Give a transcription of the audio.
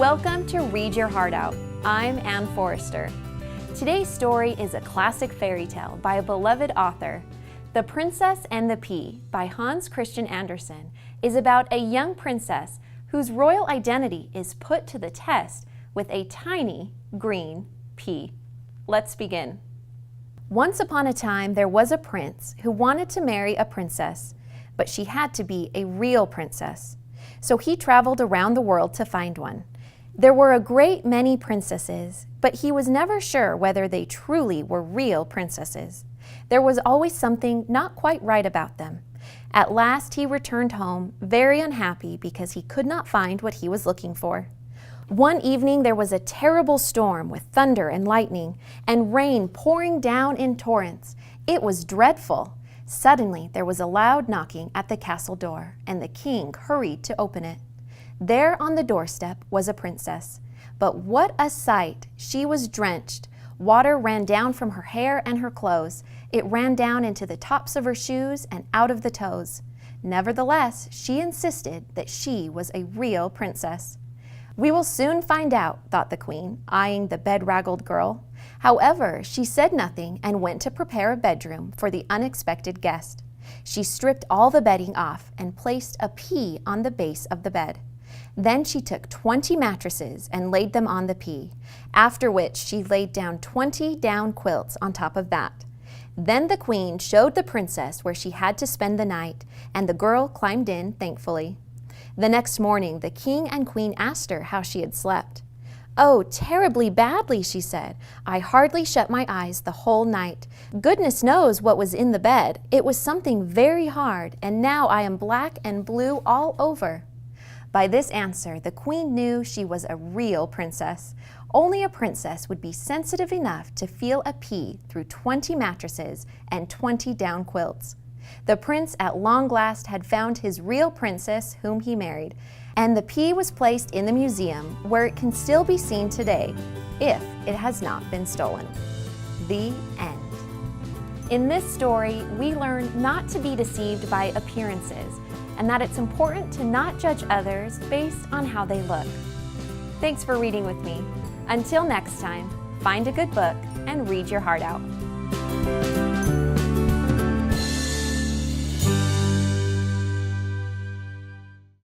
Welcome to Read Your Heart Out. I'm Ann Forrester. Today's story is a classic fairy tale by a beloved author. The Princess and the Pea by Hans Christian Andersen is about a young princess whose royal identity is put to the test with a tiny green pea. Let's begin. Once upon a time, there was a prince who wanted to marry a princess, but she had to be a real princess. So he traveled around the world to find one. There were a great many princesses, but he was never sure whether they truly were real princesses. There was always something not quite right about them. At last he returned home, very unhappy because he could not find what he was looking for. One evening there was a terrible storm with thunder and lightning, and rain pouring down in torrents. It was dreadful. Suddenly there was a loud knocking at the castle door, and the king hurried to open it. There on the doorstep was a princess. But what a sight! She was drenched. Water ran down from her hair and her clothes. It ran down into the tops of her shoes and out of the toes. Nevertheless, she insisted that she was a real princess. "We will soon find out," thought the queen, eyeing the bedraggled girl. However, she said nothing and went to prepare a bedroom for the unexpected guest. She stripped all the bedding off and placed a pea on the base of the bed. Then she took 20 mattresses and laid them on the pea, after which she laid down 20 down quilts on top of that. Then the queen showed the princess where she had to spend the night, and the girl climbed in thankfully. The next morning, the king and queen asked her how she had slept. "Oh, terribly badly," she said. "I hardly shut my eyes the whole night. Goodness knows what was in the bed. It was something very hard, and now I am black and blue all over." By this answer, the queen knew she was a real princess. Only a princess would be sensitive enough to feel a pea through 20 mattresses and 20 down quilts. The prince at long last had found his real princess whom he married, and the pea was placed in the museum where it can still be seen today if it has not been stolen. The end. In this story, we learn not to be deceived by appearances, and that it's important to not judge others based on how they look. Thanks for reading with me. Until next time, find a good book and read your heart out.